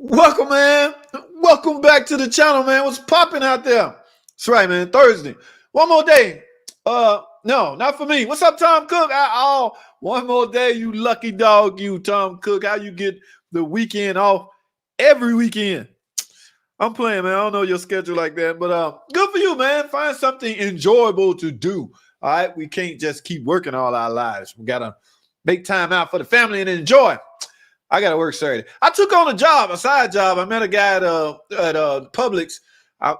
Welcome, man. Welcome back to the channel, man. What's popping out there? That's right, man. Thursday. One more day. No, not for me. What's up, Tom Cook? One more day, you lucky dog, you, Tom Cook. How you get the weekend off every weekend? I'm playing, man. I don't know your schedule like that, but good for you, man. Find something enjoyable to do. All right, we can't just keep working all our lives. We gotta make time out for the family and enjoy. I got to work Saturday. I took on a side job. I met a guy at Publix.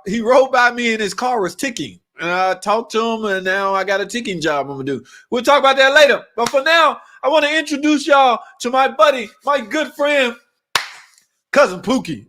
He rode by me and his car was ticking. And I talked to him, and now I got a ticking job I'm going to do. We'll talk about that later. But for now, I want to introduce y'all to my buddy, my good friend, Cousin Pookie.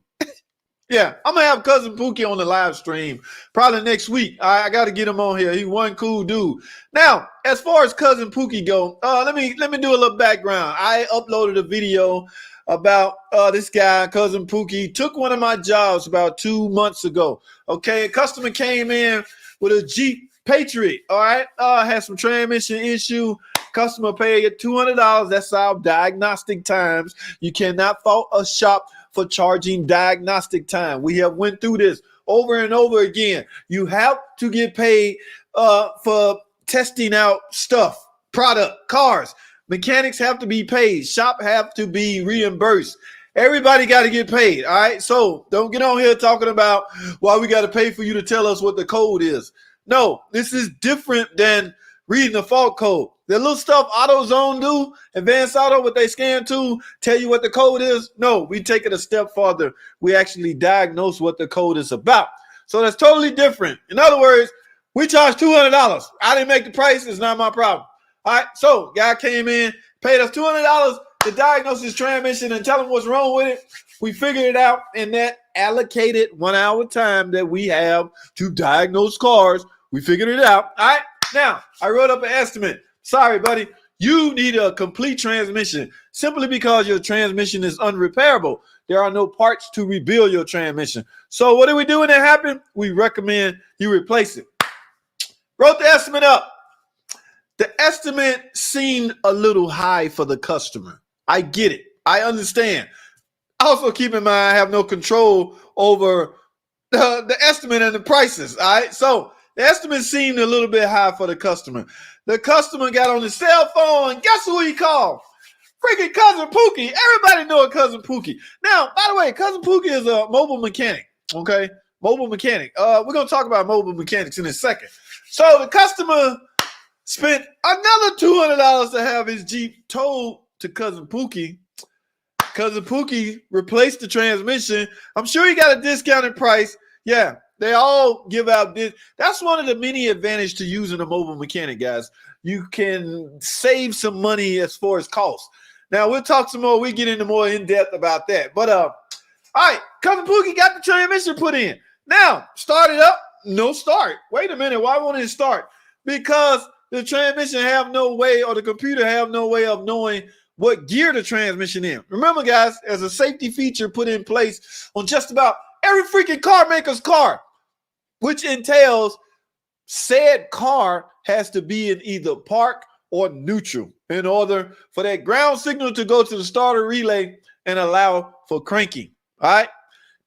Yeah, I'm going to have Cousin Pookie on the live stream probably next week. I got to get him on here. He's one cool dude. Now, as far as Cousin Pookie go, let me do a little background. I uploaded a video about this guy, Cousin Pookie. Took one of my jobs about 2 months ago. Okay, a customer came in with a Jeep Patriot. All right, had some transmission issue. Customer paid $200. That's our diagnostic times. You cannot fault a shop for charging diagnostic time. We have went through this over and over again. You have to get paid for testing out stuff, product, cars. Mechanics have to be paid. Shop have to be reimbursed. Everybody got to get paid, all right? So don't get on here talking about why we got to pay for you to tell us what the code is. No, this is different than reading the fault code. The little stuff AutoZone do, Advanced Auto, what they scan to, tell you what the code is. No, we take it a step farther. We actually diagnose what the code is about. So that's totally different. In other words, we charge $200. I didn't make the price. It's not my problem. All right, so guy came in, paid us $200 to diagnose his transmission and tell him what's wrong with it. We figured it out in that allocated 1 hour time that we have to diagnose cars. We figured it out. All right, now I wrote up an estimate. Sorry, buddy. You need a complete transmission simply because your transmission is unrepairable. There are no parts to rebuild your transmission. So what do we do when that happens? We recommend you replace it. Wrote the estimate up. The estimate seemed a little high for the customer. I get it. I understand. Also, keep in mind, I have no control over the estimate and the prices. All right. So the estimate seemed a little bit high for the customer. The customer got on his cell phone, and guess who he called? Freaking Cousin Pookie. Everybody know a Cousin Pookie. Now, by the way, Cousin Pookie is a mobile mechanic, okay? Mobile mechanic. We're going to talk about mobile mechanics in a second. So the customer spent another $200 to have his Jeep towed to Cousin Pookie. Cousin Pookie replaced the transmission. I'm sure he got a discounted price. Yeah. They all give out this. That's one of the many advantages to using a mobile mechanic, guys. You can save some money as far as costs. Now, we'll talk some more. We get into more in-depth about that. But, all right, Cousin Pookie got the transmission put in. Now, start it up. No start. Wait a minute. Why won't it start? Because the transmission have no way, or the computer have no way of knowing what gear the transmission in. Remember, guys, there's a safety feature put in place on just about every freaking car maker's car, which entails said car has to be in either park or neutral in order for that ground signal to go to the starter relay and allow for cranking. All right.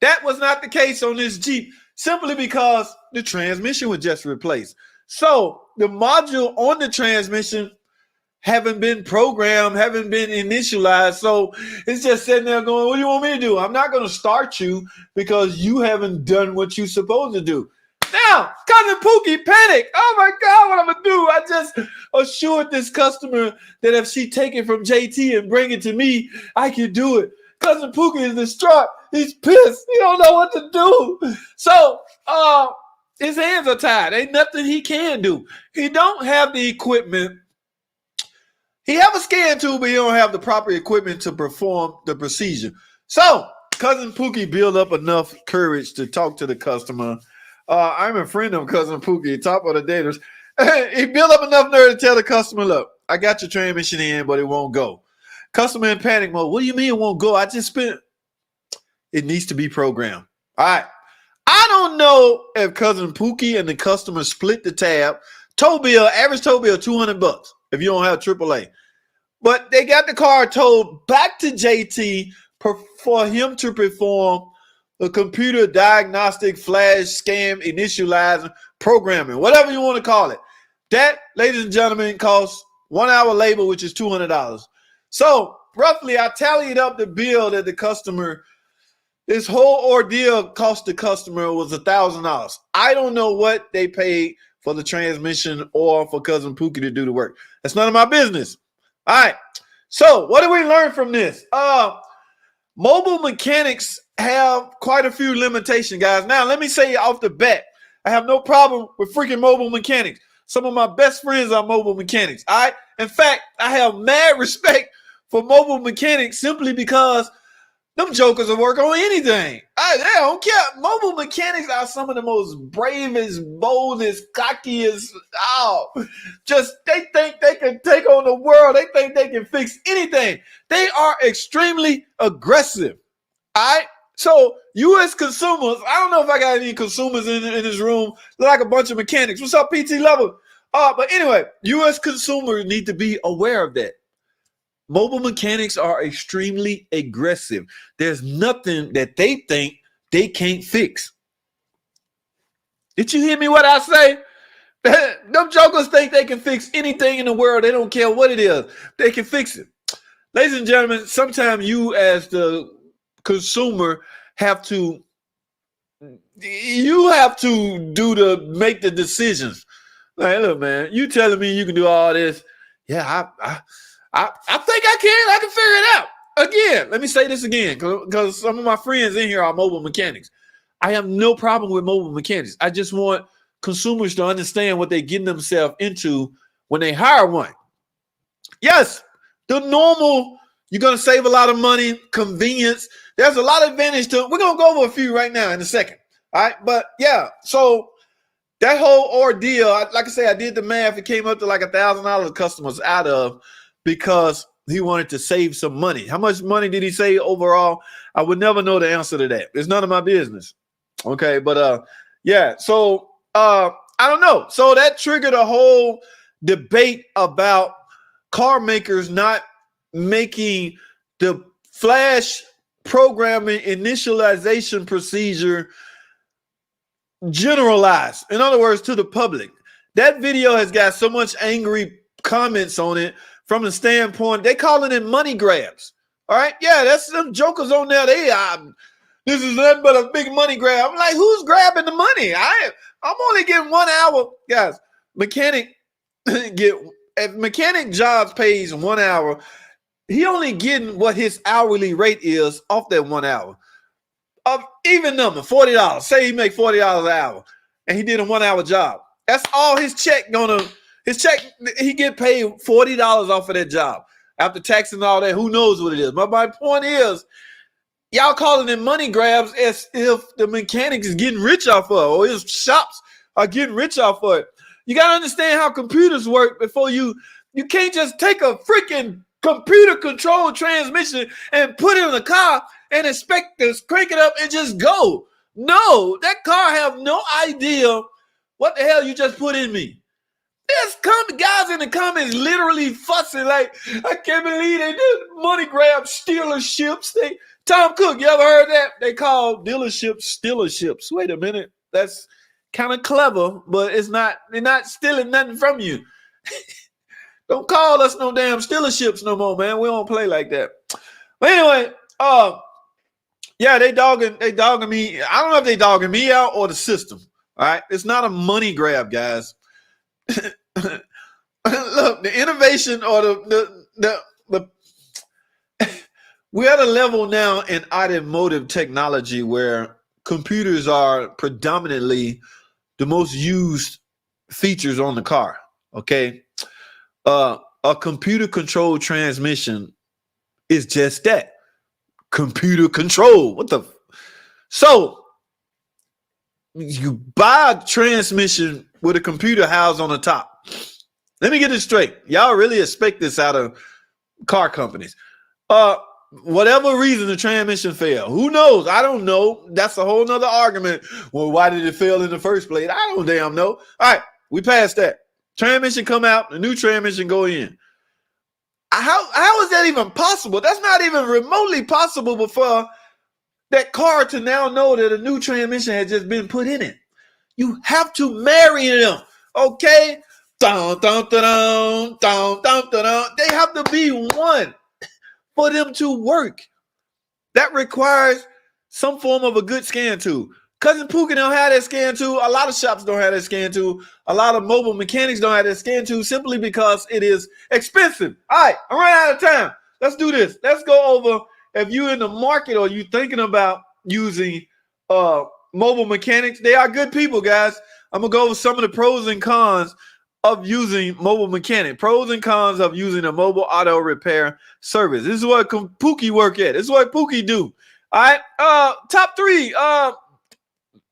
That was not the case on this Jeep simply because the transmission was just replaced. So the module on the transmission haven't been programmed, haven't been initialized. So it's just sitting there going, what do you want me to do? I'm not going to start you because you haven't done what you're supposed to do. Now, Cousin Pookie panic. Oh my God, what I'm gonna do? I just assured this customer that if she take it from JT and bring it to me, I can do it. Cousin Pookie is distraught. He's pissed. He don't know what to do. So his hands are tied. Ain't nothing he can do. He don't have the equipment. He have a scan tool, but he don't have the proper equipment to perform the procedure. So Cousin Pookie built up enough courage to talk to the customer. I'm a friend of Cousin Pookie, top of the daters. He built up enough nerve to tell the customer, look, I got your transmission in, but it won't go. Customer in panic mode. What do you mean it won't go? I just spent. It needs to be programmed. All right. I don't know if Cousin Pookie and the customer split the tab. Tow bill, average tow bill, $200 if you don't have AAA. But they got the car towed back to JT, for him to perform the computer diagnostic flash scan initializing programming, whatever you want to call it. That, ladies and gentlemen, costs 1 hour labor, which is $200. So roughly, I tallied up the bill that the customer, this whole ordeal cost the customer was $1,000. I don't know what they paid for the transmission or for Cousin Pookie to do the work. That's none of my business. All right. So what do we learn from this? Mobile mechanics have quite a few limitations, guys. Now, let me say off the bat, I have no problem with freaking mobile mechanics. Some of my best friends are mobile mechanics. All right. In fact, I have mad respect for mobile mechanics simply because them jokers will work on anything. They don't care. Mobile mechanics are some of the most bravest, boldest, cockiest. Just they think they can take on the world. They think they can fix anything. They are extremely aggressive. All right. So you as consumers, I don't know if I got any consumers in this room. They're like a bunch of mechanics. What's up, PT Level? But anyway, you as consumers need to be aware of that. Mobile mechanics are extremely aggressive. There's nothing that they think they can't fix. Did you hear me what I say? Them jokers think they can fix anything in the world. They don't care what it is. They can fix it. Ladies and gentlemen, sometimes you as the consumer have to make the decisions. Like, look, man, you telling me you can do all this. Yeah, I think I can figure it out. Again, let me say this again, because some of my friends in here are mobile mechanics. I have no problem with mobile mechanics. I just want consumers to understand what they're getting themselves into when they hire one. Yes, the normal, you're going to save a lot of money, convenience. There's a lot of advantage to it. We're going to go over a few right now in a second. All right, but yeah, so that whole ordeal, like I say, I did the math. It came up to like $1,000 customers out of, because he wanted to save some money. How much money did he save overall? I would never know the answer to that. It's none of my business. Okay, but yeah. So I don't know. So that triggered a whole debate about car makers not making the flash programming initialization procedure generalized. In other words, to the public. That video has got so much angry comments on it. From the standpoint, they calling it money grabs. All right. Yeah, that's some jokers on there. This is nothing but a big money grab. I'm like, who's grabbing the money? I'm only getting 1 hour. Guys, if mechanic jobs pays 1 hour, he only getting what his hourly rate is off that 1 hour. Of even number, $40. Say he make $40 an hour and he did a 1 hour job. That's all his check he get paid $40 off of that job. After tax and all that, who knows what it is. But my point is, y'all calling it money grabs as if the mechanic is getting rich off of it, or his shops are getting rich off of it. You got to understand how computers work before you can't just take a freaking computer-controlled transmission and put it in a car and expect to crank it up and just go. No, that car have no idea what the hell you just put in me. There's guys in the comments literally fussing like, I can't believe they did money grab dealerships. Tom Cook, you ever heard that? They call dealerships stealerships. Wait a minute. That's kind of clever, but they're not stealing nothing from you. Don't call us no damn stealerships no more, man. We don't play like that. But anyway, yeah, they dogging me. I don't know if they dogging me out or the system. All right. It's not a money grab, guys. Look, the innovation or the we're at a level now in automotive technology where computers are predominantly the most used features on the car. Okay. A computer controlled transmission is just that. Computer control. So you buy a transmission with a computer housed on the top. Let me get this straight. Y'all really expect this out of car companies. Whatever reason the transmission failed. Who knows? I don't know. That's a whole nother argument. Well, why did it fail in the first place? I don't damn know. All right, we passed that. Transmission come out, the new transmission go in. How is that even possible? That's not even remotely possible before that car to now know that a new transmission has just been put in it. You have to marry them, okay? Dun, dun, dun, dun, dun, dun, dun. They have to be one for them to work. That requires some form of a good scan tool. Cousin Pookie don't have that scan tool. A lot of shops don't have that scan tool. A lot of mobile mechanics don't have that scan tool simply because it is expensive. All right, I'm running out of time. Let's do this. Let's go over if you're in the market or you thinking about using mobile mechanics. They are good people, guys. I'm going to go over some of the pros and cons of using mobile mechanic. Pros and cons of using a mobile auto repair service. This is what Pookie work at. This is what Pookie do. All right. Top three.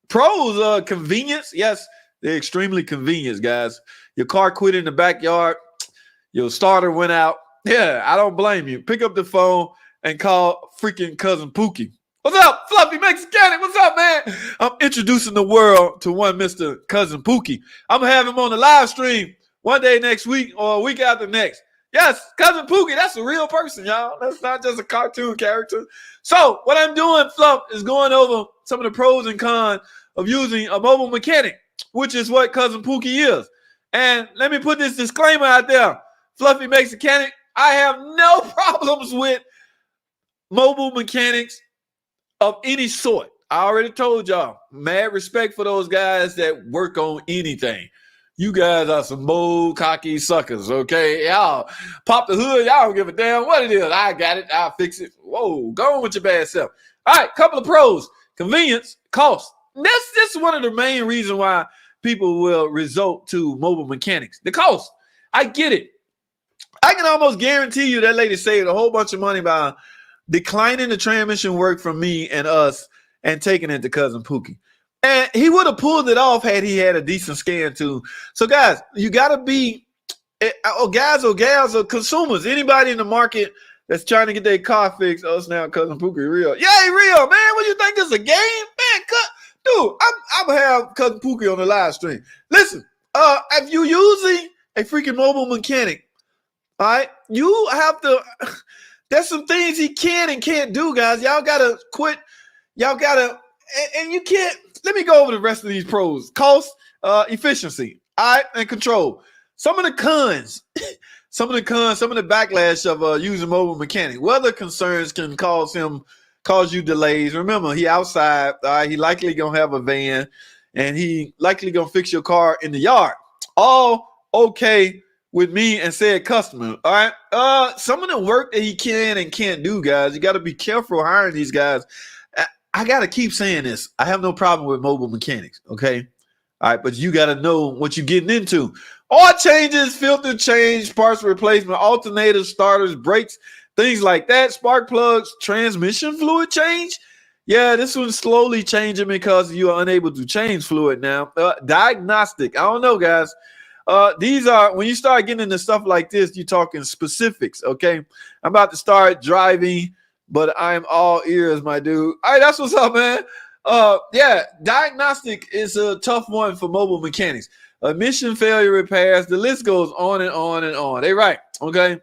Pros, convenience. Yes, they're extremely convenient, guys. Your car quit in the backyard. Your starter went out. Yeah, I don't blame you. Pick up the phone and call freaking Cousin Pookie. What's up, Fluffy Mexicanic? What's up, man? I'm introducing the world to one Mr. Cousin Pookie. I'm going to have him on the live stream one day next week or a week after next. Yes, Cousin Pookie, that's a real person, y'all. That's not just a cartoon character. So what I'm doing, Fluff, is going over some of the pros and cons of using a mobile mechanic, which is what Cousin Pookie is. And let me put this disclaimer out there. Fluffy Mexicanic, I have no problems with mobile mechanics of any sort. I already told y'all, mad respect for those guys that work on anything. You guys are some bold, cocky suckers, okay? Y'all pop the hood. Y'all don't give a damn what it is. I got it. I'll fix it. Whoa, go on with your bad self. All right, couple of pros. Convenience, cost. This is one of the main reasons why people will resort to mobile mechanics. The cost. I get it. I can almost guarantee you that lady saved a whole bunch of money by declining the transmission work from me and us and taking it to Cousin Pookie. And he would have pulled it off had he had a decent scan too. So, guys, you got to be, guys or gals or consumers, anybody in the market that's trying to get their car fixed. Oh, it's now Cousin Pookie real. Yeah, real, man. What you think this is a game? Man, dude, I'm going to have Cousin Pookie on the live stream. Listen, if you're using a freaking mobile mechanic, all right, you have to, there's some things he can and can't do, guys. Y'all got to quit. Y'all got to, and you can't. Let me go over the rest of these pros. Cost, efficiency, all right, and control. Some of the cons, some of the backlash of using mobile mechanic. Weather concerns can cause you delays. Remember, he outside. All right, he likely gonna have a van, and he likely gonna fix your car in the yard. All okay with me and said customer. All right. Some of the work that he can and can't do, guys. You got to be careful hiring these guys. I got to keep saying this. I have no problem with mobile mechanics, okay? All right, but you got to know what you're getting into. Oil changes, filter change, parts replacement, alternators, starters, brakes, things like that, spark plugs, transmission fluid change. Yeah, this one's slowly changing because you are unable to change fluid now. Diagnostic. I don't know, guys. These are, when you start getting into stuff like this, you're talking specifics, okay? I'm about to start driving, but I'm all ears, my dude. All right, that's what's up, man. Yeah, diagnostic is a tough one for mobile mechanics. Emission failure repairs, the list goes on and on and on. They right, okay?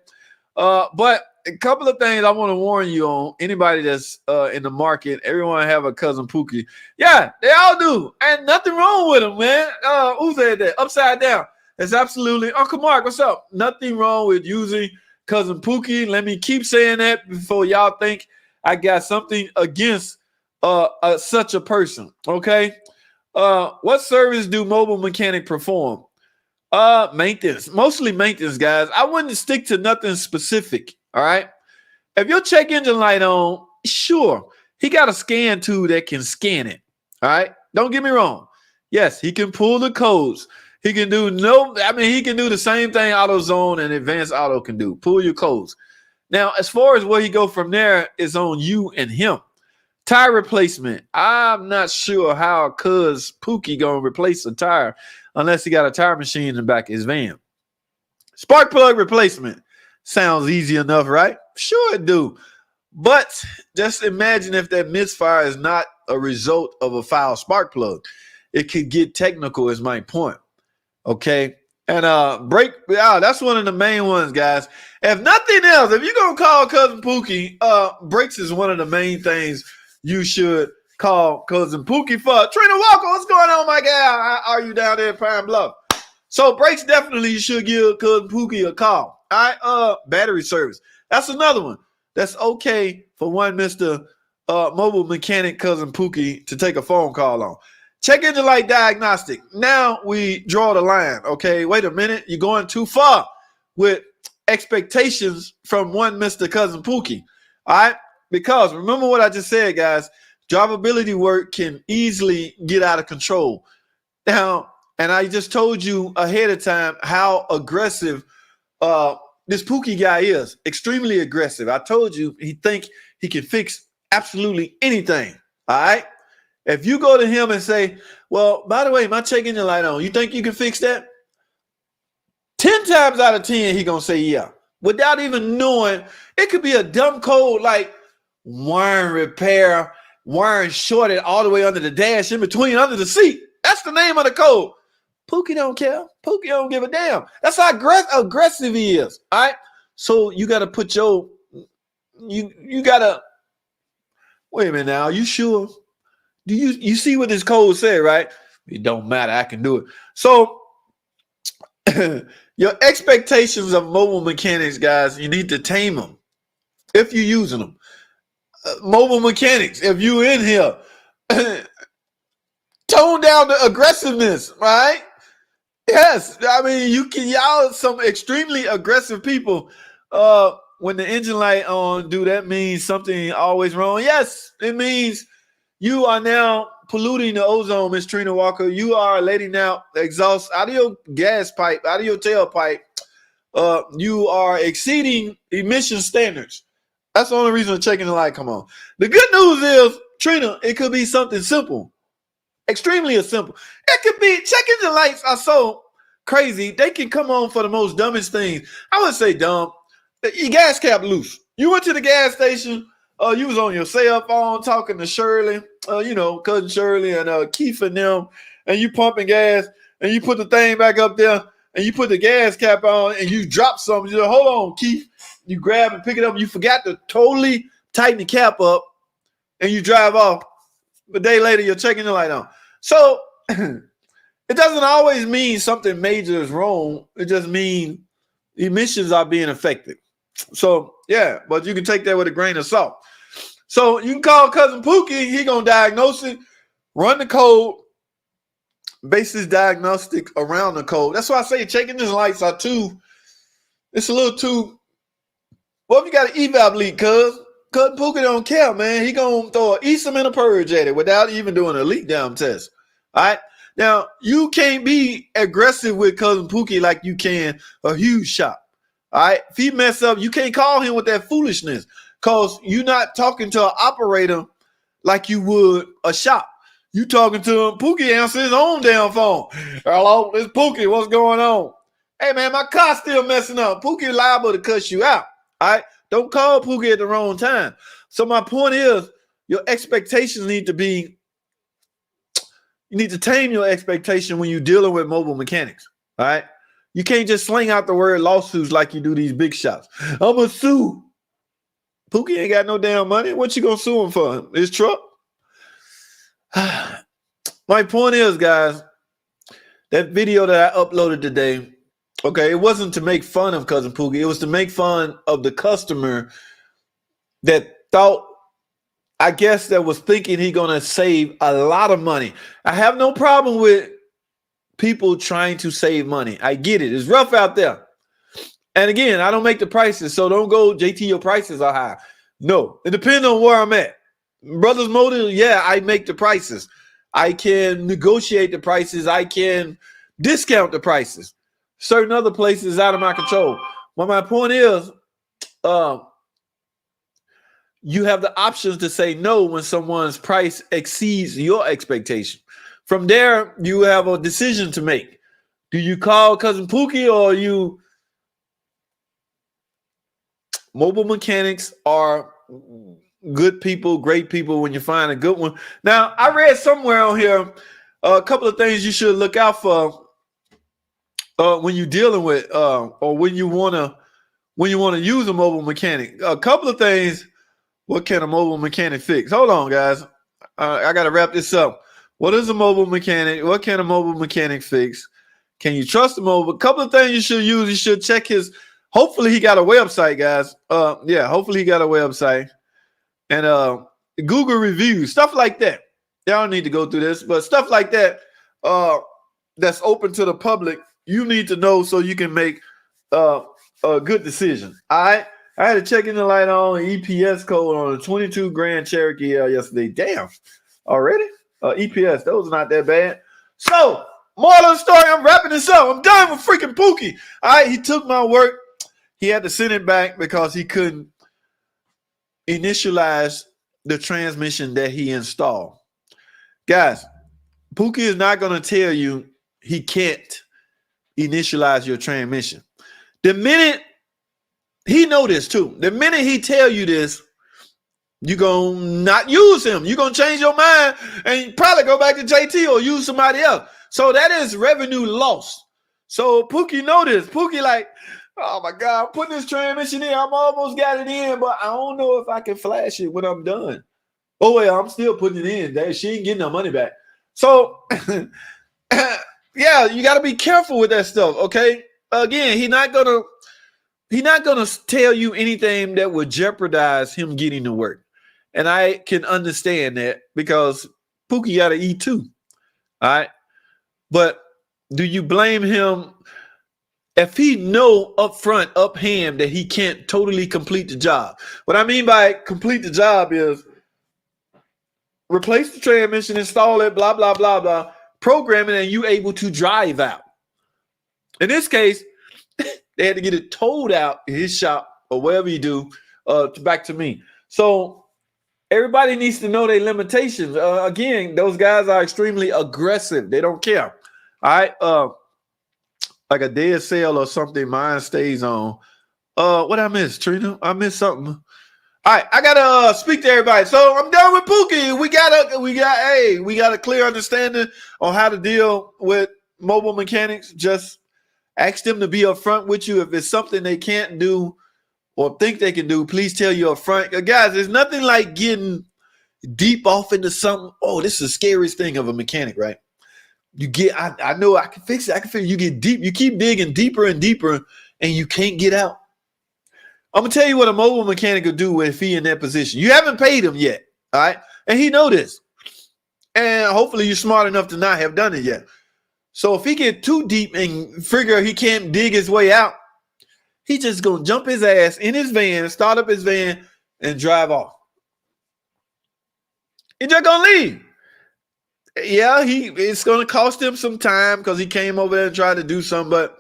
But a couple of things I want to warn you on. Anybody that's in the market, everyone have a Cousin Pookie. Yeah, they all do. And nothing wrong with them, man. Who said that? Upside down. That's absolutely. Uncle Mark, what's up? Nothing wrong with using Cousin Pookie. Let me keep saying that before y'all think I got something against such a person, okay? What service do mobile mechanic perform? Maintenance. Mostly maintenance, guys. I wouldn't stick to nothing specific, all right? If your check engine light on, sure, he got a scan tool that can scan it, all right? Don't get me wrong. Yes, he can pull the codes. He can do he can do the same thing AutoZone and Advanced Auto can do. Pull your codes. Now, as far as where he go from there is on you and him. Tire replacement. I'm not sure how Cuz Pookie gonna replace a tire unless he got a tire machine in the back of his van. Spark plug replacement. Sounds easy enough, right? Sure it do. But just imagine if that misfire is not a result of a foul spark plug. It could get technical is my point. Okay, And break, yeah, that's one of the main ones, guys. If nothing else, if you're gonna call Cousin Pookie, brakes is one of the main things you should call Cousin Pookie for. Trina Walker, what's going on, my guy? How are you down there in Pine Bluff? So brakes definitely should give Cousin Pookie a call. All right, battery service. That's another one. That's okay for one Mr. Mobile Mechanic Cousin Pookie to take a phone call on. Check engine light diagnostic. Now we draw the line. Okay, wait a minute. You're going too far with expectations from one Mr. Cousin Pookie. All right, because remember what I just said, guys. Drivability work can easily get out of control. Now, and I just told you ahead of time how aggressive this Pookie guy is. Extremely aggressive. I told you he think he can fix absolutely anything. All right. If you go to him and say, well, by the way, my check engine light on, you think you can fix that? 10 times out of 10, he going to say yeah. Without even knowing, it could be a dumb code like wiring repair, wiring shorted all the way under the dash, in between, under the seat. That's the name of the code. Pookie don't care. Pookie don't give a damn. That's how aggressive he is. All right. So you got to put your, you got to, wait a minute now. Are you sure? Do you see what this code said, right? It don't matter. I can do it. So your expectations of mobile mechanics, guys, you need to tame them if you're using them. Mobile mechanics, if you're in here, tone down the aggressiveness, right? Yes, I mean y'all some extremely aggressive people. When the engine light on, do that means something always wrong? Yes, it means you are now polluting the ozone, Miss Trina Walker. You are letting out exhaust out of your gas pipe, out of your tailpipe. You are exceeding emission standards. That's the only reason the check engine light come on. The good news is, Trina, it could be something simple. Extremely simple. It could be check engine lights are so crazy. They can come on for the most dumbest things. I would say dumb. Your gas cap loose. You went to the gas station. You was on your cell phone talking to Shirley, Cousin Shirley and Keith and them, and you pumping gas, and you put the thing back up there, and you put the gas cap on, and you drop something. You say, hold on, Keith. You grab and pick it up. You forgot to totally tighten the cap up, and you drive off. A day later, you're checking the light on. So it doesn't always mean something major is wrong. It just means emissions are being affected. So, yeah, but you can take that with a grain of salt. So you can call Cousin Pookie. He going to diagnose it, run the code, base his diagnostic around the code. That's why I say check engine lights are it's a little too, well, if you got an evap leak, Cousin Pookie don't care, man. He going to throw an Esom and a purge at it without even doing a leak down test. All right? Now, you can't be aggressive with Cousin Pookie like you can a huge shop. All right? If he mess up, you can't call him with that foolishness because you're not talking to an operator like you would a shop. You talking to him. Pookie answers his own damn phone. Hello, it's Pookie. What's going on? Hey, man, my car's still messing up. Pookie liable to cuss you out. All right? Don't call Pookie at the wrong time. So my point is, your expectations need to be, you need to tame your expectation when you're dealing with mobile mechanics. All right? You can't just sling out the word lawsuits like you do these big shops. I'm going to sue. Pookie ain't got no damn money. What you going to sue him for? His truck? My point is, guys, that video that I uploaded today, okay, it wasn't to make fun of Cousin Pookie. It was to make fun of the customer that thought, I guess, that was thinking he going to save a lot of money. I have no problem with people trying to save money. I get it. It's rough out there. And again, I don't make the prices, so don't go, JT, your prices are high. No, it depends on where I'm at. Brothers Motor, yeah, I make the prices. I can negotiate the prices. I can discount the prices. Certain other places out of my control. But my point is, you have the options to say no when someone's price exceeds your expectation. From there, you have a decision to make. Do you call Cousin Pookie or you? Mobile mechanics are good people, great people when you find a good one. Now, I read somewhere on here a couple of things you should look out for when you're dealing with or when you wanna use a mobile mechanic. A couple of things. What can a mobile mechanic fix? Hold on, guys. I got to wrap this up. What is a mobile mechanic? What can a mobile mechanic fix? Can you trust a mobile? A couple of things you should use. You should check his. Hopefully he got a website, guys. Yeah, hopefully he got a website and Google reviews, stuff like that. Y'all don't need to go through this, but stuff like that that's open to the public. You need to know so you can make a good decision. All right. I had to check in the light on EPS code on a 22 Grand Cherokee yesterday. Damn, already? EPS, those are not that bad. So, moral of the story, I'm wrapping this up. I'm done with freaking Pookie. All right, he took my work. He had to send it back because he couldn't initialize the transmission that he installed. Guys, Pookie is not going to tell you he can't initialize your transmission. The minute he know this too. The minute he tell you this, you're going to not use him. You're going to change your mind and probably go back to JT or use somebody else. So that is revenue lost. So Pookie know this. Pookie like, oh my God, I'm putting this transmission in. I'm almost got it in, but I don't know if I can flash it when I'm done. Oh, well, I'm still putting it in. She ain't getting her money back. So, yeah, you got to be careful with that stuff, okay? Again, he's not going to tell you anything that would jeopardize him getting to work. And I can understand that because Pookie got to eat too. All right. But do you blame him if he know up front, up hand, that he can't totally complete the job? What I mean by complete the job is replace the transmission, install it, blah, blah, blah, blah, program it, and you able to drive out. In this case, they had to get it towed out in his shop or wherever you do back to me. So everybody needs to know their limitations. Again, those guys are extremely aggressive. They don't care. All right. Like a dead sale or something, mine stays on. What I miss, Trina? I missed something. All right, I gotta speak to everybody. So I'm done with Pookie. We got a clear understanding on how to deal with mobile mechanics. Just ask them to be upfront with you. If it's something they can't do or think they can do, please tell you upfront. Guys, there's nothing like getting deep off into something. Oh, this is the scariest thing of a mechanic, right? You get, I know I can fix it. I can fix it. You get deep. You keep digging deeper and deeper, and you can't get out. I'm going to tell you what a mobile mechanic will do if he in that position. You haven't paid him yet, all right? And he know this. And hopefully you're smart enough to not have done it yet. So if he get too deep and figure he can't dig his way out, he just going to jump his ass in his van, start up his van, and drive off. He just going to leave. Yeah, it's going to cost him some time because he came over there and tried to do something, but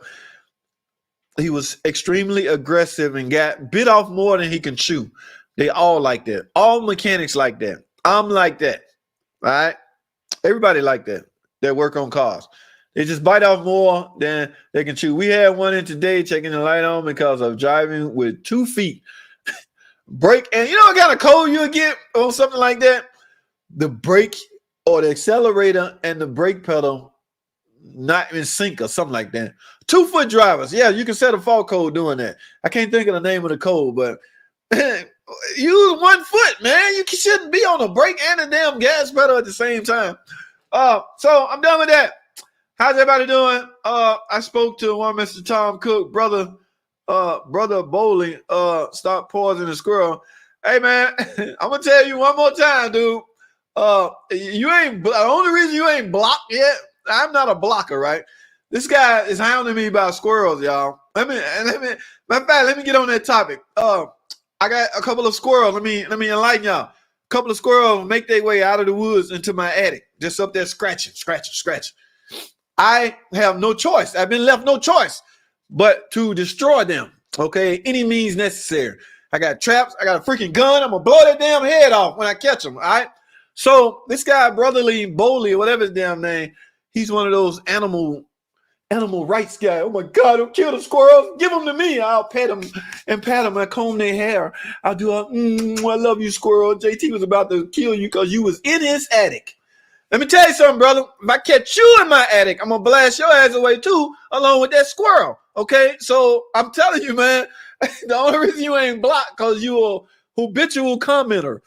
he was extremely aggressive and got bit off more than he can chew. They all like that. All mechanics like that. I'm like that. All right? Everybody like that. That work on cars. They just bite off more than they can chew. We had one in today checking the light on because of driving with 2 feet. Brake. And you know what kind of code you'll get on something like that? The brake or the accelerator and the brake pedal not in sync or something like that. 2-foot drivers. Yeah, you can set a fault code doing that. I can't think of the name of the code, but use 1 foot, man. You shouldn't be on a brake and a damn gas pedal at the same time. So I'm done with that. How's everybody doing? I spoke to one Mr. Tom Cook, brother Bowley. Stop pausing the squirrel. Hey man, I'm gonna tell you one more time, dude. You ain't the only reason you ain't blocked yet. I'm not a blocker, right? This guy is hounding me about squirrels, y'all. Let me get on that topic. I got a couple of squirrels. Let me enlighten y'all. A couple of squirrels make their way out of the woods into my attic, just up there scratching. I have no choice. I've been left no choice but to destroy them. Okay, any means necessary. I got traps. I got a freaking gun. I'm gonna blow that damn head off when I catch them. All right. So this guy, Brotherly Bowley, or whatever his damn name, he's one of those animal rights guy. Oh my God, don't kill the squirrels. Give them to me. I'll pet them and comb their hair. I'll do I love you, squirrel. JT was about to kill you because you was in his attic. Let me tell you something, brother. If I catch you in my attic, I'm gonna blast your ass away too, along with that squirrel. Okay, so I'm telling you, man, the only reason you ain't blocked because you a habitual commenter.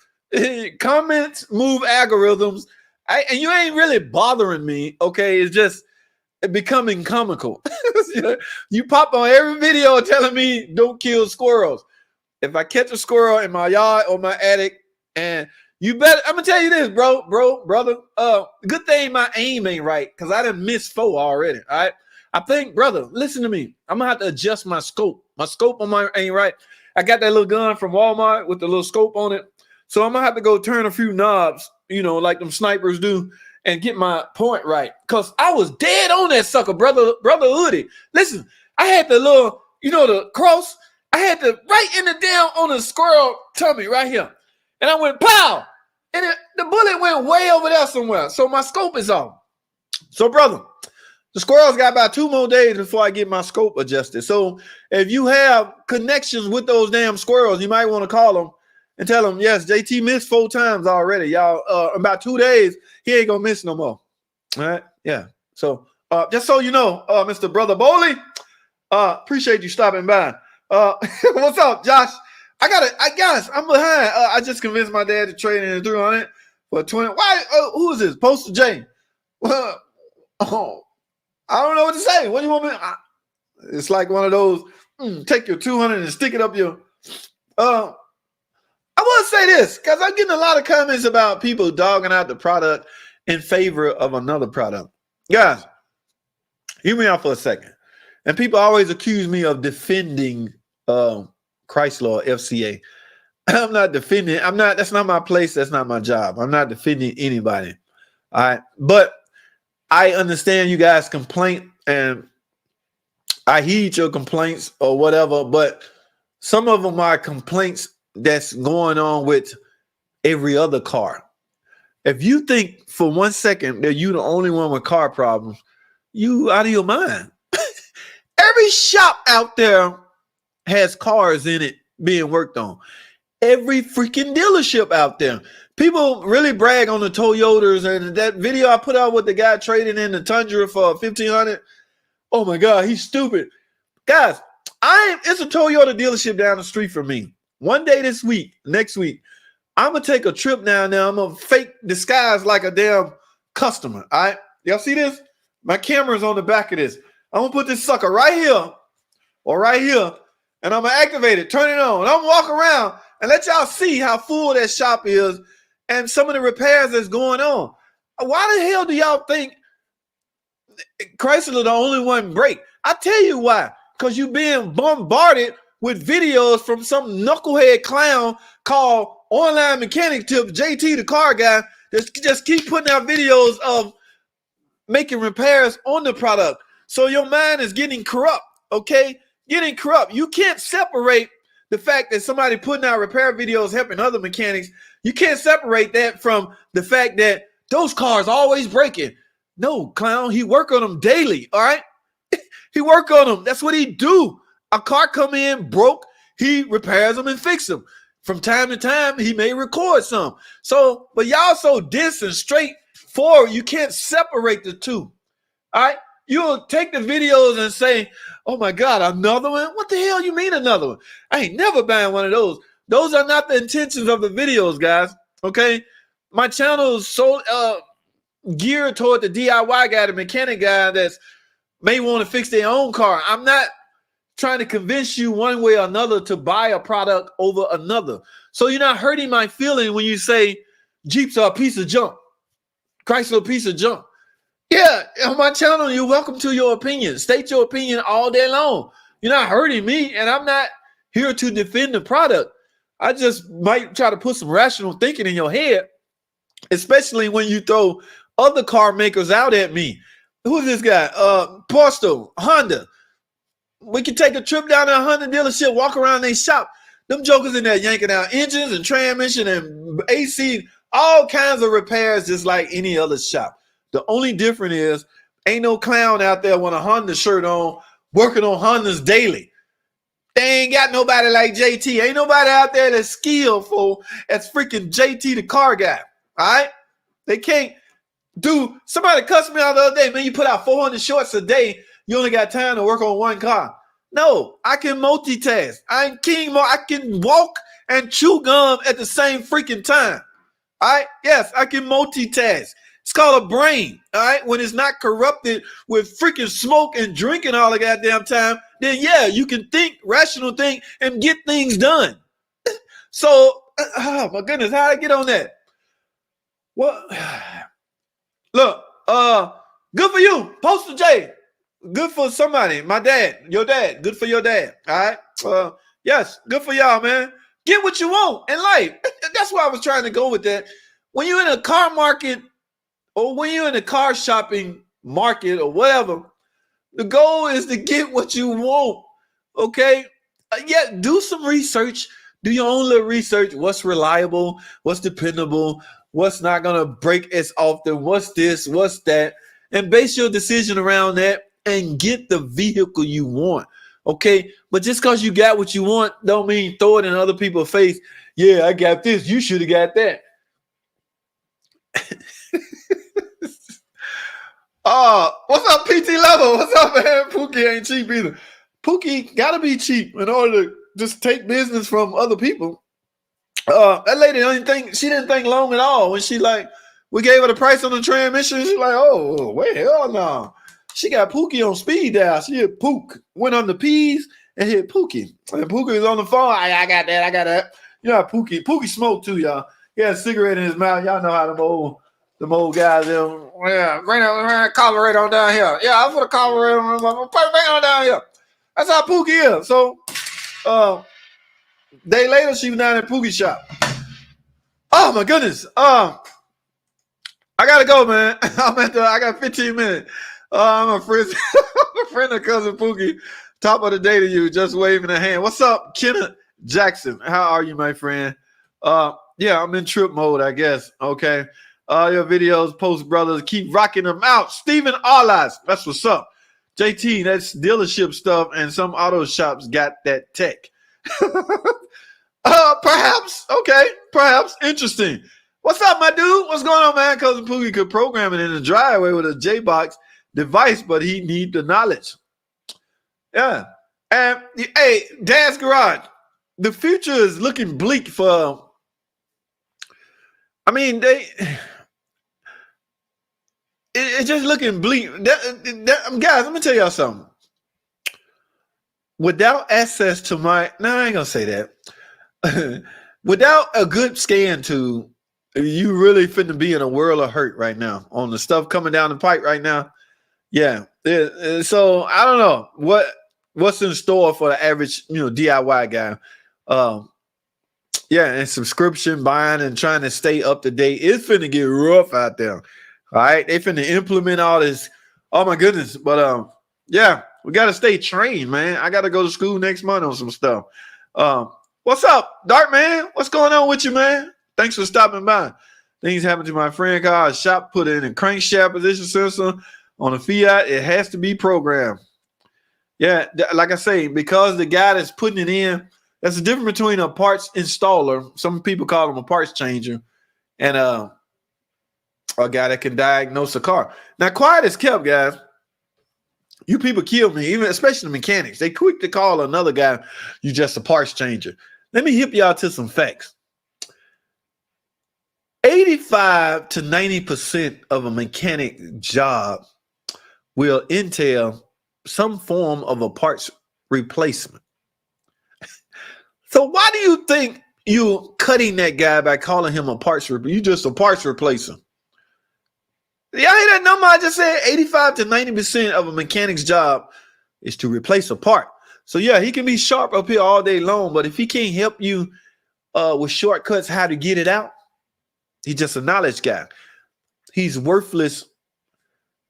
Comments move algorithms, and you ain't really bothering me. Okay, it's just becoming comical. You pop on every video telling me don't kill squirrels. If I catch a squirrel in my yard or my attic, and you better, I'm gonna tell you this, brother. Good thing my aim ain't right, because I done missed 4 already. All right. I think, brother, listen to me. I'm gonna have to adjust my scope. My scope on my ain't right. I got that little gun from Walmart with the little scope on it. So I'm gonna have to go turn a few knobs, like them snipers do, and get my point right. Cause I was dead on that sucker, brother Hoodie. Listen, I had the little, the cross. I had the right in the down on the squirrel tummy right here. And I went pow. And the bullet went way over there somewhere. So my scope is off. So, brother, the squirrels got about 2 more days before I get my scope adjusted. So if you have connections with those damn squirrels, you might want to call them and tell them, yes, JT missed 4 times already. Y'all, about 2 days, he ain't going to miss no more. All right? Yeah. So just so you know, Mr. Brother Bowley, appreciate you stopping by. What's up, Josh? Guys, I'm behind. I just convinced my dad to trade in 300 for 20. Why? Who is this? Postal J. Well, I don't know what to say. What do you want me? It's like one of those. Take your 200 and stick it up your. I want to say this because I'm getting a lot of comments about people dogging out the product in favor of another product. Guys, hear me out for a second. And people always accuse me of defending Chrysler FCA. I'm not defending. That's not my place. That's not my job. I'm not defending anybody. All right. But I understand you guys' complaint and I heed your complaints or whatever. But some of them are complaints that's going on with every other car. If you think for 1 second that you're the only one with car problems, you out of your mind. Every shop out there has cars in it being worked on. Every freaking dealership out there. People really brag on the Toyotas, and that video I put out with the guy trading in the Tundra for $1,500. Oh my God, he's stupid. Guys, it's a Toyota dealership down the street from me. One day this week, next week, I'm gonna take a trip down there. I'm gonna fake disguise like a damn customer. All right. Y'all see this? My camera's on the back of this. I'm gonna put this sucker right here or right here, and I'm gonna activate it, turn it on, and I'm gonna walk around and let y'all see how full that shop is and some of the repairs that's going on. Why the hell do y'all think Chrysler the only one break? I tell you why. Because you being bombarded with videos from some knucklehead clown called Online Mechanic Tips, JT the car guy, that just keep putting out videos of making repairs on the product. So your mind is getting corrupt, okay? Getting corrupt. You can't separate the fact that somebody putting out repair videos helping other mechanics. You can't separate that from the fact that those cars always breaking. No, clown, he work on them daily, all right? He work on them. That's what he do. A car come in broke, he repairs them and fix them. From time to time, he may record some. So, but y'all so dense and straightforward, you can't separate the two, all right? You'll take the videos and say, oh my God, another one? What the hell you mean another one? I ain't never buying one of those. Those are not the intentions of the videos, guys, okay? My channel is so geared toward the DIY guy, the mechanic guy that's may want to fix their own car. I'm not trying to convince you one way or another to buy a product over another. So you're not hurting my feeling when you say Jeeps are a piece of junk, Chrysler a piece of junk. Yeah, on my channel, you're welcome to your opinion. State your opinion all day long. You're not hurting me, and I'm not here to defend the product. I just might try to put some rational thinking in your head, especially when you throw other car makers out at me. Who's this guy? Posto, Honda. We can take a trip down to a Honda dealership, walk around their shop. Them jokers in there yanking out engines and transmission and AC, all kinds of repairs just like any other shop. The only difference is ain't no clown out there with a Honda shirt on working on Hondas daily. They ain't got nobody like JT. Ain't nobody out there that's skillful as freaking JT the car guy. All right? They can't Dude, somebody cussed me out the other day. Man, you put out 400 shorts a day. You only got time to work on one car. No, I can multitask. I'm king. I can walk and chew gum at the same freaking time. All right? Yes, I can multitask. It's called a brain. All right? When it's not corrupted with freaking smoke and drinking all the goddamn time, then yeah, you can think, rational think, and get things done. So, oh my goodness, how did I get on that? Well, look, good for you, Postal J. Good for somebody. My dad, your dad. Good for your dad. All right. Yes, good for y'all, man. Get what you want in life. That's why I was trying to go with that. When you're in a car market or when you're in a car shopping market or whatever, the goal is to get what you want. Okay. Yeah, do some research. Do your own little research. What's reliable? What's dependable? What's not going to break as often? What's this? What's that? And base your decision around that and get the vehicle you want. Okay. But just because you got what you want don't mean throw it in other people's face. Yeah, I got this. You should have got that. What's up, PT Level? What's up, man? Pookie ain't cheap either. Pookie gotta be cheap in order to just take business from other people. That lady didn't think long at all when we gave her the price on the transmission. She's like, oh, wait, hell no. She got Pookie on speed dial. She hit Pook, went on the P's and hit Pookie. And Pookie was on the phone. I got that. You know how Pookie smoked too, y'all. He had a cigarette in his mouth. Y'all know how them old guys, bring that carburetor on down here. Yeah, I'll put a carburetor on down here. That's how Pookie is. So, day later, she was down at Pookie's shop. Oh my goodness. I gotta go, man. I got 15 minutes. I'm a friend of Cousin Pookie. Top of the day to you, just waving a hand. What's up, Kenneth Jackson? How are you, my friend? Yeah, I'm in trip mode, I guess. Okay. Your videos, post brothers, keep rocking them out. Stephen Arlas, that's what's up. JT, that's dealership stuff, and some auto shops got that tech. Perhaps. Okay. Perhaps. Interesting. What's up, my dude? What's going on, man? Cousin Pookie could program it in the driveway with a J-Box device, but he need the knowledge. Yeah. And hey, Dad's Garage. The future is looking bleak for. I mean, it's just looking bleak. Guys, let me tell y'all something. Without access to I ain't gonna say that. Without a good scan tool, you really finna be in a world of hurt right now on the stuff coming down the pipe right now. Yeah. So I don't know what's in store for the average, DIY guy. Yeah, and subscription buying and trying to stay up to date. It's finna get rough out there. All right. They finna implement all this. Oh my goodness. But yeah, we gotta stay trained, man. I gotta go to school next month on some stuff. What's up, Dark Man? What's going on with you, man? Thanks for stopping by. Things happened to my friend car. Shop put in a crankshaft position sensor on a Fiat. It has to be programmed. Yeah, like I say, because the guy that's putting it in, that's the difference between a parts installer. Some people call them a parts changer, and a guy that can diagnose a car. Now, quiet as kept, guys. You people kill me, especially the mechanics. They quick to call another guy, you just a parts changer. Let me hip y'all to some facts. 85 to 90% of a mechanic job will entail some form of a parts replacement. So why do you think you're cutting that guy by calling him a parts replacer? You just a parts replacer. Y'all hear that number I just said? 85 to 90% of a mechanic's job is to replace a part. So yeah, he can be sharp up here all day long, but if he can't help you with shortcuts how to get it out, he's just a knowledge guy. He's worthless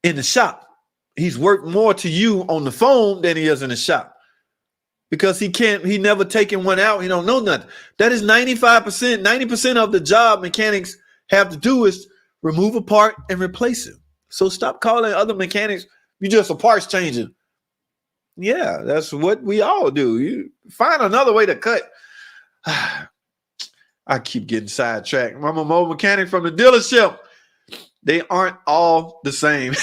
in the shop. He's worth more to you on the phone than he is in the shop. Because he never taken one out. He don't know nothing. That is 95%, 90% of the job mechanics have to do is remove a part and replace it. So stop calling other mechanics, you just a parts changer. Yeah, that's what we all do. You find another way to cut. I keep getting sidetracked. I'm a mobile mechanic from the dealership. they aren't all the same.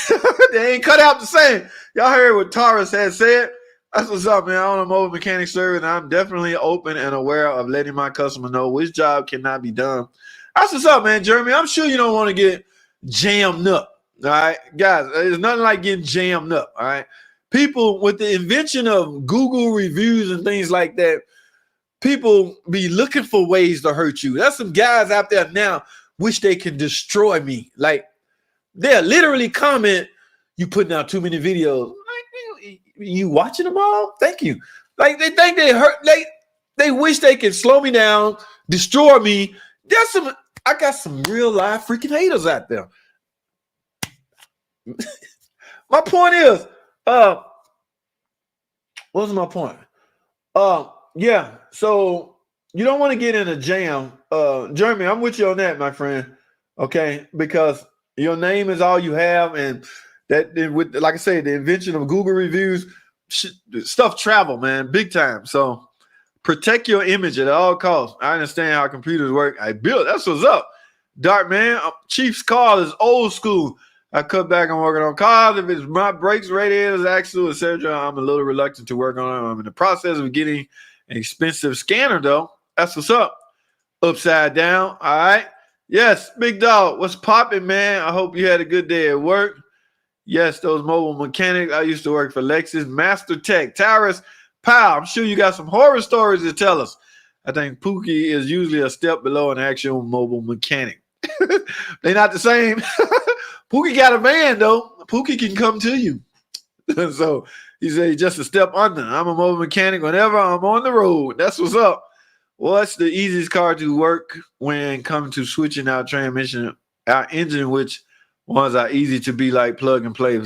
They ain't cut out the same. Y'all heard what Taurus had said? That's what's up, man. I own a mobile mechanic service, and I'm definitely open and aware of letting my customer know which job cannot be done. That's what's up, man, Jeremy. I'm sure you don't want to get jammed up. All right, guys, there's nothing like getting jammed up. All right, people with the invention of Google reviews and things like that, people be looking for ways to hurt you. There's some guys out there now wish they can destroy me. Like, they'll literally comment, you putting out too many videos. Like, you watching them all? Thank you. Like, they think they hurt. They wish they could slow me down, destroy me. I got some real life freaking haters out there. My point is, what's my point? Yeah, so you don't want to get in a jam. Jeremy, I'm with you on that, my friend. Okay, because your name is all you have, and that with, like I say, the invention of Google reviews, stuff travel, man, big time. So protect your image at all costs. I understand how computers work. That's what's up. Dark man, Chief's car is old school. I cut back on working on cars. If it's my brakes, radiators, axle, etc., I'm a little reluctant to work on them. I'm in the process of getting an expensive scanner, though. That's what's up. Upside down. All right. Yes, big dog. What's popping, man? I hope you had a good day at work. Yes, those mobile mechanics. I used to work for Lexus, Master Tech, Tyrus, Pow. I'm sure you got some horror stories to tell us. I think Pookie is usually a step below an actual mobile mechanic. They're not the same. Pookie got a van, though. Pookie can come to you. So he said he's just a step under. I'm a mobile mechanic whenever I'm on the road. That's what's up. What's the easiest car to work when coming to switching out transmission, our engine, which ones are easy to be like plug and play?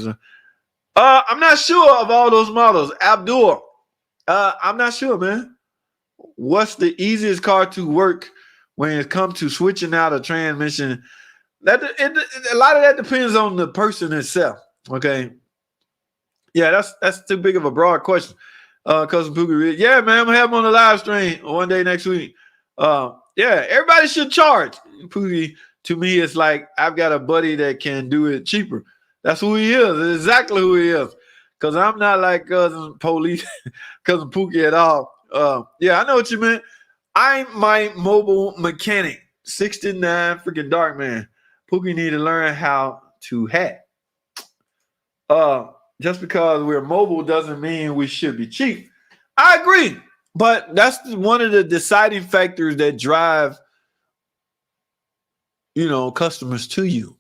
I'm not sure of all those models. Abdul, I'm not sure, man. What's the easiest car to work when it comes to switching out a transmission? A lot of that depends on the person itself. Okay. Yeah, that's too big of a broad question. Cousin Pookie, yeah, man, I'm gonna have him on the live stream one day next week. Yeah, everybody should charge. Pookie, to me, it's like I've got a buddy that can do it cheaper. That's who he is. That's exactly who he is. Because I'm not like Cousin Police, Cousin Pookie at all. Yeah, I know what you meant. I'm my mobile mechanic. 69 freaking dark man. Pookie need to learn how to hack. Just because we're mobile doesn't mean we should be cheap. I agree. But that's one of the deciding factors that drive, customers to you.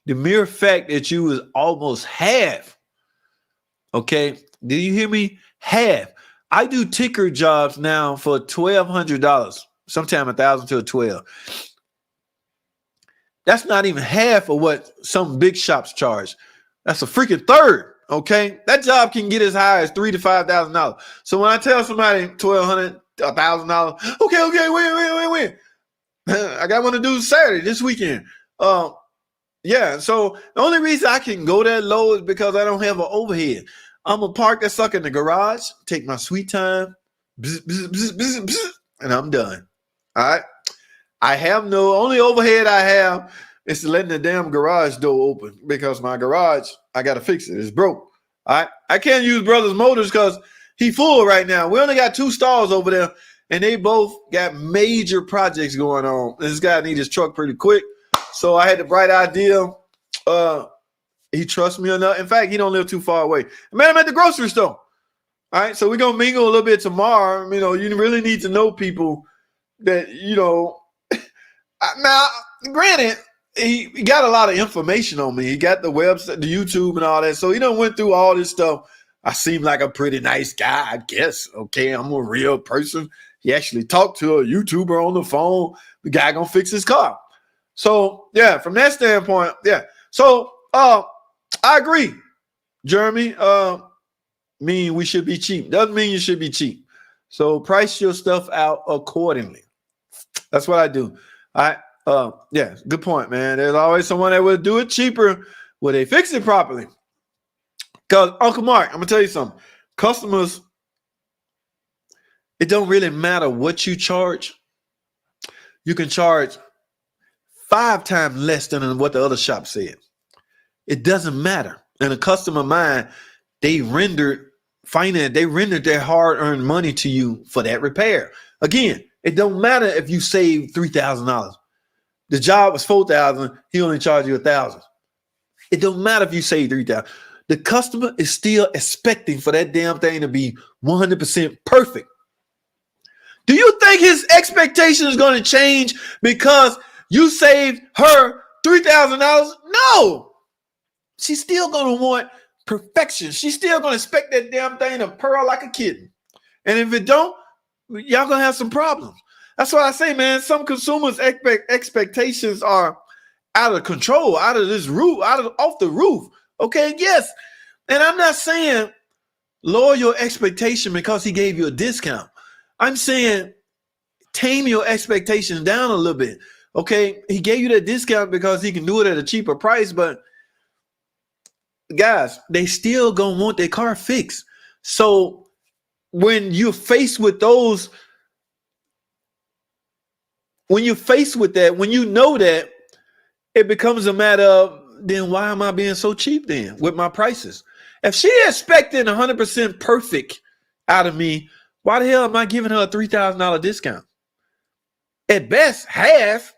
The mere fact that you was almost half. Okay. Did you hear me? Half. I do ticker jobs now for $1,200, sometimes $1,000 to $1,200. That's not even half of what some big shops charge. That's a freaking third. Okay, that job can get as high as $3,000 to $5,000. So when I tell somebody $1,200, $1,000, okay, wait. I got one to do Saturday this weekend. Yeah. So the only reason I can go that low is because I don't have an overhead. I'm gonna park that sucker in the garage, take my sweet time, and I'm done. All right. I have only overhead I have is letting the damn garage door open because my garage, I got to fix it. It's broke. All right. I can't use Brothers Motors because he full right now. We only got 2 stalls over there, and they both got major projects going on. This guy needs his truck pretty quick. So I had the bright idea. He trusts me enough. In fact, he don't live too far away. Man, I'm at the grocery store. All right. So we're going to mingle a little bit tomorrow. You really need to know people that, now, granted, he got a lot of information on me. He got the website, the YouTube and all that. So he done went through all this stuff. I seem like a pretty nice guy, I guess. Okay, I'm a real person. He actually talked to a YouTuber on the phone. The guy gonna fix his car. So, yeah, from that standpoint, yeah. So, I agree, Jeremy. Mean we should be cheap. Doesn't mean you should be cheap. So price your stuff out accordingly. That's what I do. Yeah, good point, man. There's always someone that will do it cheaper when they fix it properly. Because Uncle Mark, I'm gonna tell you something. Customers, it don't really matter what you charge. You can charge 5 times less than what the other shop said. It doesn't matter. In a customer mind, they rendered their hard-earned money to you for that repair. Again, it don't matter if you save $3,000. The job was $4,000. He only charged you $1,000. It don't matter if you save $3,000. The customer is still expecting for that damn thing to be 100% perfect. Do you think his expectation is going to change because you saved her $3,000? No. She's still going to want perfection. She's still going to expect that damn thing to purr like a kitten. And if it don't, y'all going to have some problems. That's why I say, man, some consumers' expectations are out of control, out of this roof, off the roof. Okay, yes. And I'm not saying lower your expectation because he gave you a discount. I'm saying tame your expectations down a little bit. Okay, he gave you that discount because he can do it at a cheaper price, but guys, they still gonna want their car fixed. So when you're faced with those, when you know that, it becomes a matter of, then why am I being so cheap then with my prices? If she expecting 100% perfect out of me, why the hell am I giving her a $3,000 discount? At best, half,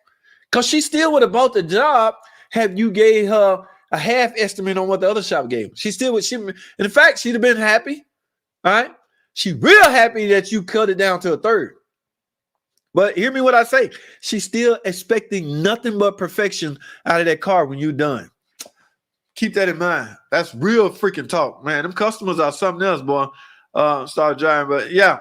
because she still would have bought the job had you gave her a half estimate on what the other shop gave. She still would. In fact, she'd have been happy. All right, she real happy that you cut it down to a third. But hear me what I say. She's still expecting nothing but perfection out of that car when you're done. Keep that in mind. That's real freaking talk, man. Them customers are something else, boy. Start driving, but yeah.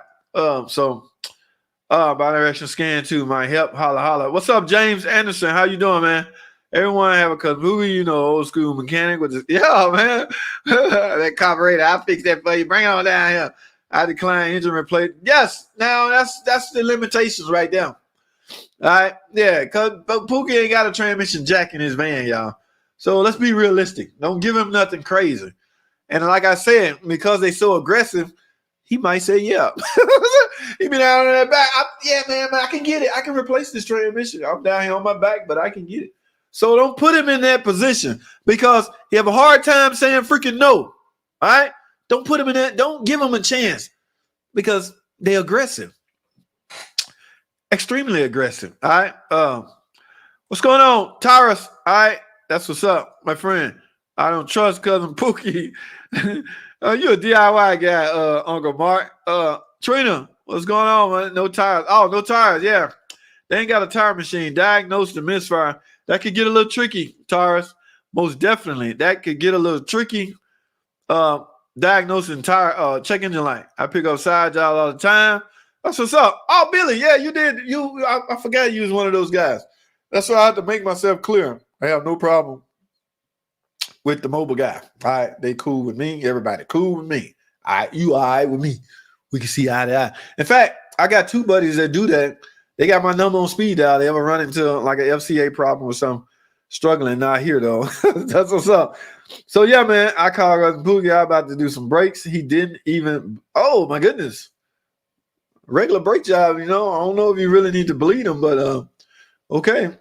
Bi-directional scan too might help. Holla, holla. What's up, James Anderson? How you doing, man? Everyone have a Cousin Pookie, old school mechanic with this. Yeah, man. That carburetor, I'll fix that for you. Bring it on down here. I decline engine replacement. Yes, now that's the limitations right there. All right, yeah, because Pookie ain't got a transmission jack in his van, y'all. So let's be realistic. Don't give him nothing crazy. And like I said, because they so aggressive, he might say, yeah. He be down on that back. Yeah, man, I can get it. I can replace this transmission. I'm down here on my back, but I can get it. So don't put him in that position because he have a hard time saying freaking no. All right? Don't put him in that. Don't give him a chance because they're aggressive. Extremely aggressive. All right? What's going on? Tyrus. All right? That's what's up, my friend. I don't trust Cousin Pookie. You a DIY guy, Uncle Mark. Trina, what's going on, man? No tires. Oh, no tires. Yeah. They ain't got a tire machine. Diagnosed the misfire. That could get a little tricky, Tyrus. Most definitely. That could get a little tricky. Diagnosing tire check engine light. I pick up side jobs all the time. That's what's up. Oh, Billy, yeah, you did. I forgot you was one of those guys. That's why I had to make myself clear. I have no problem with the mobile guy. All right, they cool with me. Everybody cool with me. All right, you all right with me. We can see eye to eye. In fact, I got 2 buddies that do that. They got my number on speed dial. They ever run into like an FCA problem or something. Struggling not here though. That's what's up. So yeah, man, I called Cousin Pookie. I'm about to do some brakes. He didn't even. Oh my goodness, regular brake job. I don't know if you really need to bleed them, but okay.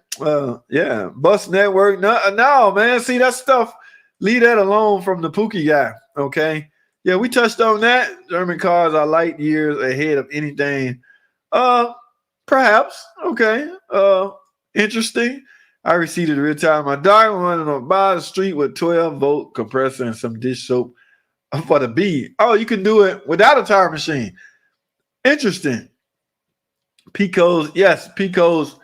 Yeah, bus network. No, man. See that stuff. Leave that alone from the Pookie guy. Okay. Yeah, we touched on that. German cars are light years ahead of anything. Perhaps. Okay. Interesting. I received a real time. My dog running on by the street with 12-volt compressor and some dish soap for the bead. Oh, you can do it without a tire machine. Interesting. Picos, yes, Picos.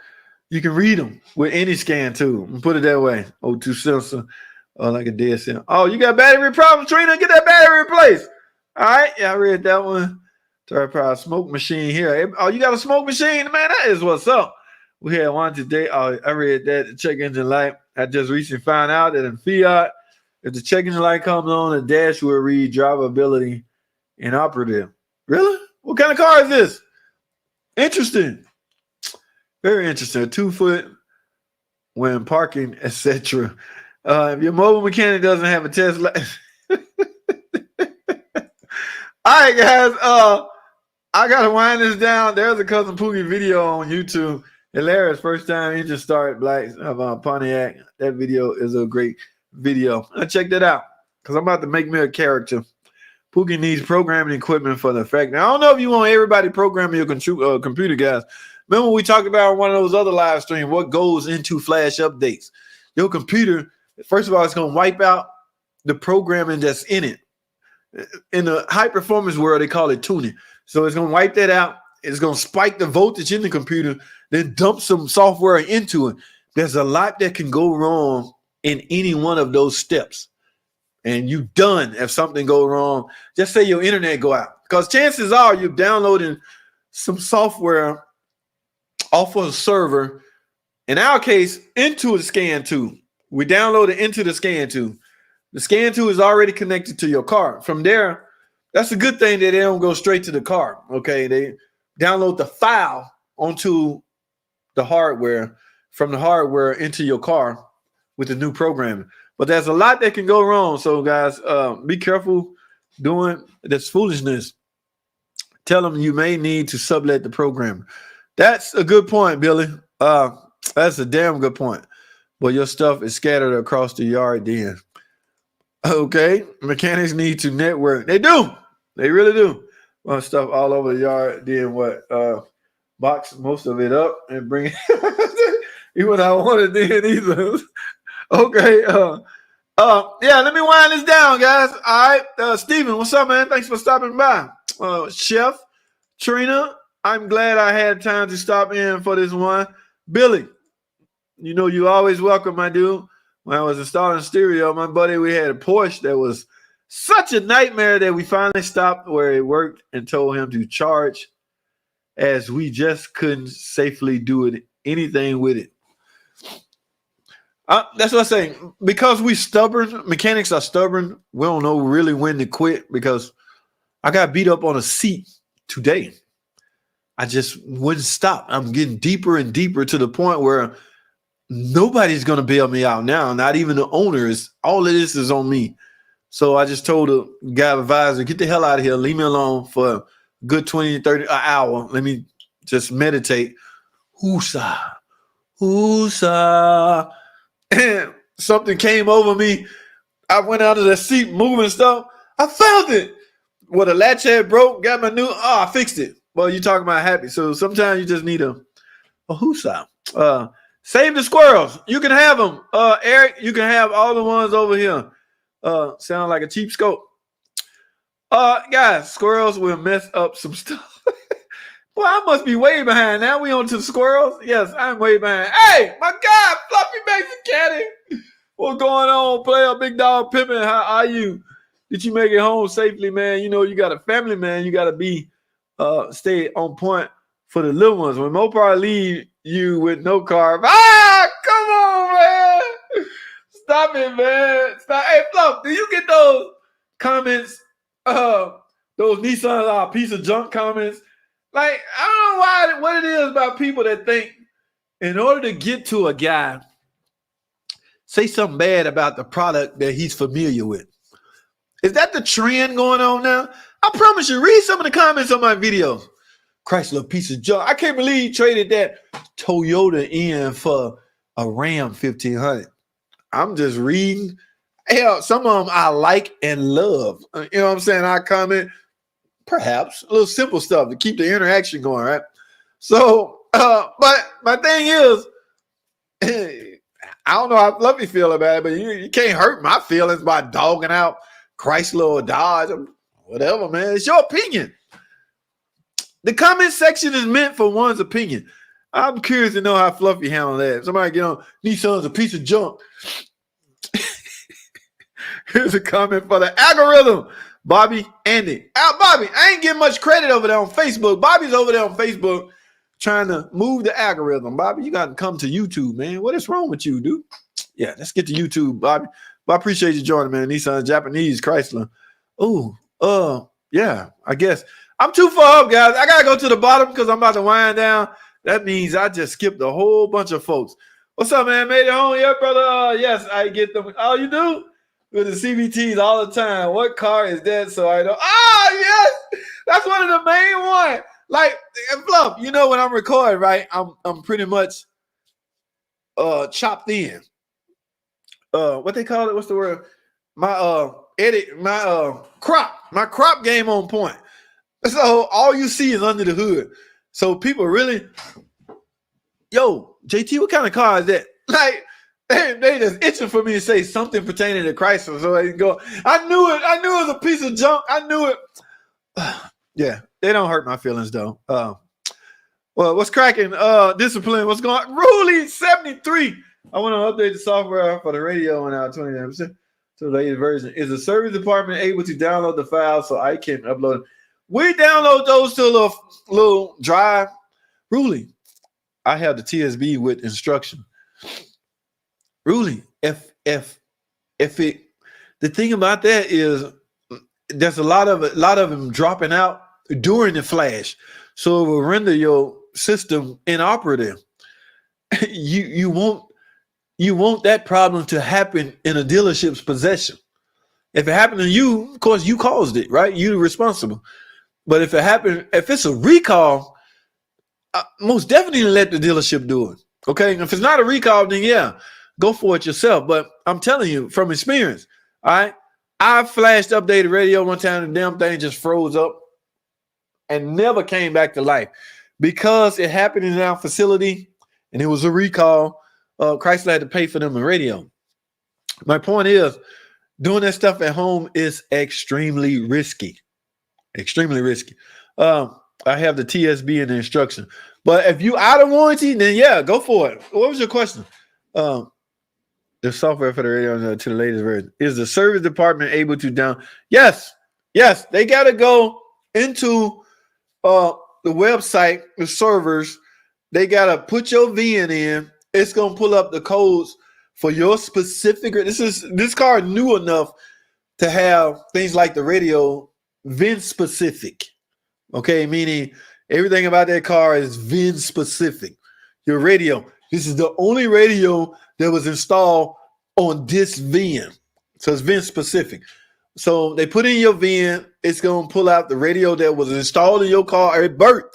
You can read them with any scan too. Put it that way. O2 sensor, like a dead center. Oh, you got battery problems, Trina? Get that battery replaced. All right. Yeah, I read that one. Tire power smoke machine here. Oh, you got a smoke machine? Man, that is what's up. We had one today. Oh, I read that. The check engine light. I just recently found out that in Fiat, if the check engine light comes on, the dash will read drivability inoperative. Really? What kind of car is this? Interesting. Very interesting. 2-foot when parking, etc. If your mobile mechanic doesn't have a Tesla. All right, guys. I gotta wind this down. There's a Cousin Pookie video on YouTube. Hilarious. First time he just started Blacks of Pontiac. That video is a great video. I check that out because I'm about to make me a character. Pookie needs programming equipment for the effect. Now, I don't know if you want everybody programming your computer, guys. Remember we talked about on one of those other live streams what goes into flash updates. Your computer, first of all, it's going to wipe out the programming that's in it. In the high performance world, they call it tuning. So it's going to wipe that out. It's going to spike the voltage in the computer, then dump some software into it. There's a lot that can go wrong in any one of those steps. And you done if something go wrong. Just say your internet go out. Because chances are you're downloading some software off of a server. In our case, into a scan tool. We download it into the scan tool. The scan tool is already connected to your car. From there, that's a good thing that they don't go straight to the car. Okay, they download the file onto the hardware, from the hardware into your car with the new programming. But there's a lot that can go wrong. So, guys, be careful doing this foolishness. Tell them you may need to sublet the programmer. That's a good point, Billy. That's a damn good point. But your stuff is scattered across the yard then. Okay, mechanics need to network. They do. They really do. Want stuff all over the yard. Then what? Box most of it up and bring it. Even I wanted then either. Okay. Yeah, let me wind this down, guys. All right. Steven, what's up, man? Thanks for stopping by. Chef, Trina, I'm glad I had time to stop in for this one. Billy, you know you always welcome, my dude. When I was installing stereo, my buddy, we had a Porsche that was such a nightmare that we finally stopped where it worked and told him to charge, as we just couldn't safely do anything with it. That's what I'm saying. Because we stubborn, mechanics are stubborn, we don't know really when to quit, because I got beat up on a seat today. I just wouldn't stop. I'm getting deeper and deeper to the point where nobody's going to bail me out now. Not even the owners. All of this is on me. So I just told the guy advisor, get the hell out of here. Leave me alone for a good 20, 30, an hour. Let me just meditate. Woosa. Woosa. And something came over me. I went out of the seat moving stuff. I found it. Well, the latch had broke. Got my new. I fixed it. Well, you talking about happy. So sometimes you just need a woosa. Save the squirrels. You can have them. Eric, you can have all the ones over here. Sound like a cheap scope. Guys, squirrels will mess up some stuff. Boy, I must be way behind. Now we on to the squirrels. Yes, I'm way behind. Hey, my God, Fluffy Mexican. What's going on, player? Big Dog Pimpin', how are you? Did you make it home safely, man? You know, you got a family, man. You got to be stay on point for the little ones. When Mopar leave you with no car, come on, man. Stop it, man. Stop. Hey, Fluff, do you get those comments? Those Nissan are a piece of junk comments? Like, I don't know what it is about people that think in order to get to a guy, say something bad about the product that he's familiar with. Is that the trend going on now? I promise you, read some of the comments on my videos. Chrysler piece of junk. I can't believe he traded that Toyota in for a Ram 1500. I'm just reading. Hell, some of them I like and love. You know what I'm saying? I comment, perhaps, a little simple stuff to keep the interaction going, right? So, but my thing is, I don't know how Fluffy feel about it, but you can't hurt my feelings by dogging out Chrysler or Dodge or whatever, man. It's your opinion. The comment section is meant for one's opinion. I'm curious to know how Fluffy handled that. Somebody get on, Nissan's a piece of junk. Here's a comment for the algorithm. Bobby, Andy. Bobby, I ain't getting much credit over there on Facebook. Bobby's over there on Facebook trying to move the algorithm. Bobby, you got to come to YouTube, man. What is wrong with you, dude? Yeah, let's get to YouTube, Bobby. But I appreciate you joining, man. Nissan, Japanese, Chrysler. Oh, yeah, I guess. I'm too far up, guys. I got to go to the bottom because I'm about to wind down. That means I just skipped a whole bunch of folks. What's up, man? Made it home? Yeah, brother. Yes, I get them. Oh, you do? With the CVTs all the time. What car is that? So I know. Ah, yes. That's one of the main ones. Like, Fluff, you know when I'm recording, right? I'm pretty much chopped in. What they call it? What's the word? My edit, my crop game on point. So all you see is under the hood. So people really, yo, JT, what kind of car is that? Like, they just itching for me to say something pertaining to Chrysler, so I can go. I knew it was a piece of junk. I knew it. Yeah, they don't hurt my feelings though. Well, what's cracking? Discipline. What's going on? Ruley 73. I want to update the software for the radio on our 29% to the latest version. Is the service department able to download the file so I can upload it? We download those to a little drive. Ruley, I have the TSB with instruction. Ruley, if it, the thing about that is there's a lot of them dropping out during the flash, so it will render your system inoperative. You want that problem to happen in a dealership's possession. If it happened to you, of course you caused it, right? You're responsible. But if it's a recall, most definitely let the dealership do it. Okay, if it's not a recall, then yeah, go for it yourself. But I'm telling you from experience, all right. I flashed updated radio one time, and the damn thing just froze up and never came back to life because it happened in our facility and it was a recall. Chrysler had to pay for them in radio. My point is, doing that stuff at home is extremely risky. Extremely risky. I have the TSB in the instruction. But if you out of warranty, then yeah, go for it. What was your question? The software for the radio to the latest version. Is the service department able to down? Yes. They got to go into the website, the servers. They got to put your VIN in. It's going to pull up the codes for your specific. This car is new enough to have things like the radio VIN specific. Okay, meaning everything about that car is VIN specific. Your radio. This is the only radio that was installed on this VIN. So it's VIN specific. So they put in your VIN. It's going to pull out the radio that was installed in your car at birth.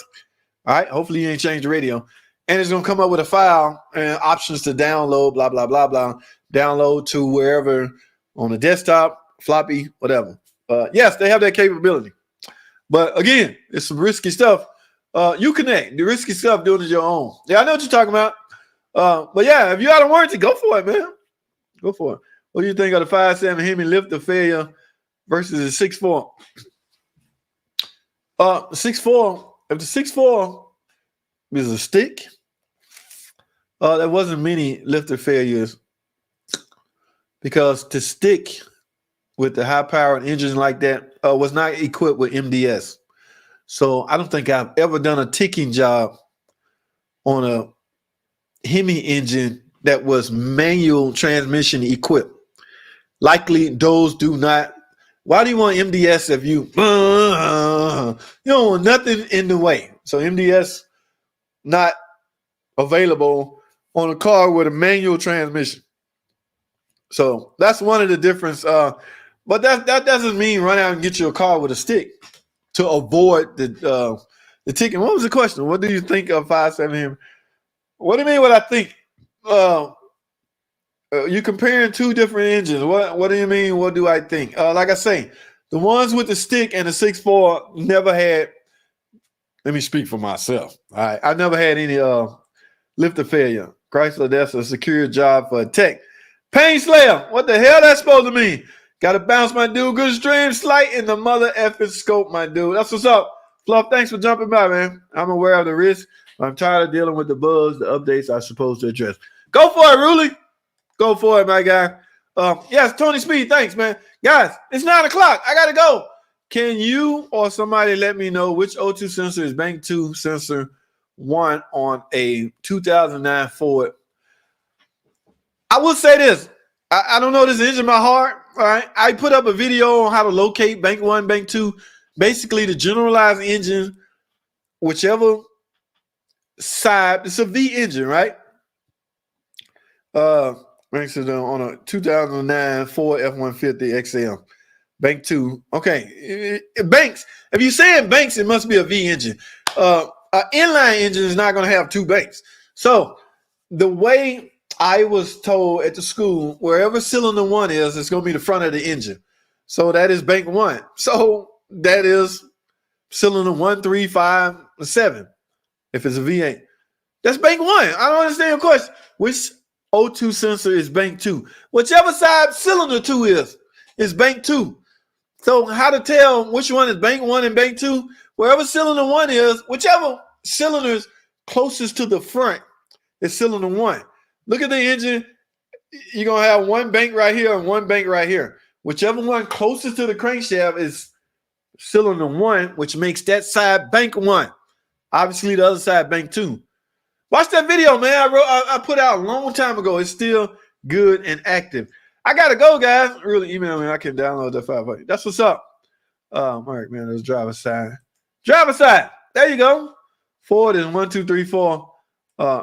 All right. Hopefully you ain't changed the radio. And it's going to come up with a file and options to download, blah, blah, blah, blah. Download to wherever on the desktop, floppy, whatever. Yes, they have that capability. But again, it's some risky stuff. You connect. The risky stuff, doing it your own. Yeah, I know what you're talking about. But yeah, if you out of warranty, go for it, man. Go for it. What do you think of the 5.7 Hemi lifter failure versus the 6.4? 6.4. If the 6.4 is a stick, there wasn't many lifter failures because the stick with the high-powered engines like that was not equipped with MDS. So I don't think I've ever done a ticking job on a Hemi engine that was manual transmission equipped. Likely those do not. Why do you want MDS if you don't want nothing in the way? So MDS not available on a car with a manual transmission. So that's one of the difference. But that doesn't mean run out and get you a car with a stick to avoid the ticking. What was the question? What do you think of 5.7 Hemi? What do you mean what I think? You're comparing two different engines. What do you mean? What do I think? Like I say, the ones with the stick and the 6.4 never had. Let me speak for myself. All right, I never had any lifter failure. Chrysler, that's a secure job for a tech. Pain Slayer, what the hell that's supposed to mean? Got to bounce, my dude. Good stream, slight in the mother effing scope, my dude. That's what's up. Fluff, thanks for jumping by, man. I'm aware of the risk. I'm tired of dealing with the bugs, the updates I'm supposed to address. Go for it, Ruley. Go for it, my guy. Yes, Tony Speed, thanks, man. Guys, it's 9 o'clock. I got to go. Can you or somebody let me know which O2 sensor is Bank 2 sensor 1 on a 2009 Ford? I will say this. I don't know this engine by heart. All right. I put up a video on how to locate Bank 1, Bank 2. Basically, the generalized engine, whichever side, it's a V engine, right? Banks is on a 2009 Ford F-150 XL. Bank 2. Okay. Banks. If you're saying Banks, it must be a V engine. an inline engine is not going to have 2 banks. So the way I was told at the school, wherever cylinder 1 is, it's going to be the front of the engine. So that is bank 1. So that is cylinder 1, 3, 5, 7. If it's a V8, that's bank 1. I don't understand your question. Which O2 sensor is bank 2? Whichever side cylinder 2 is bank 2. So how to tell which one is bank 1 and bank 2? Wherever cylinder 1 is, whichever cylinder is closest to the front is cylinder 1. Look at the engine. You're going to have 1 bank right here and 1 bank right here. Whichever one closest to the crankshaft is cylinder 1, which makes that side bank 1. Obviously, the other side bank 2. Watch that video, man. I put out a long time ago. It's still good and active. I got to go, guys. Really email me. I can download that file for you. That's what's up. All right, man. There's driver's side. Driver's side. There you go. Forward is 1, 2, 3, 4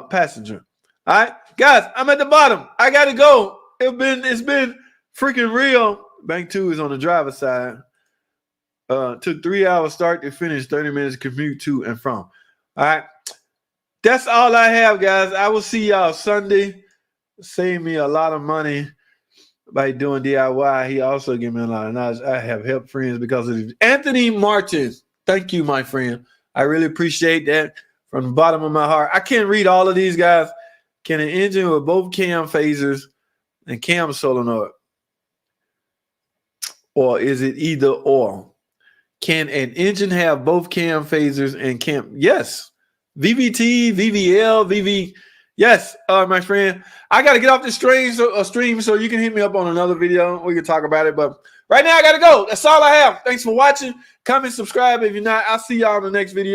passenger. All right, guys, I'm at the bottom. I got to go. It's been freaking real. Bank 2 is on the driver's side. Took 3 hours start to finish, 30 minutes commute to and from. All right. That's all I have, guys. I will see y'all Sunday. Save me a lot of money by doing DIY. He also gave me a lot of knowledge. I have helped friends because of it. Anthony Martin. Thank you, my friend. I really appreciate that from the bottom of my heart. I can't read all of these, guys. Can an engine with both cam phasers and cam solenoid? Or is it either or? Can an engine have both cam phasers and cam? Yes. VVT, VVL, VV. Yes, my friend. I got to get off this stream so you can hit me up on another video. We can talk about it. But right now, I got to go. That's all I have. Thanks for watching. Comment, subscribe if you're not. I'll see y'all in the next video.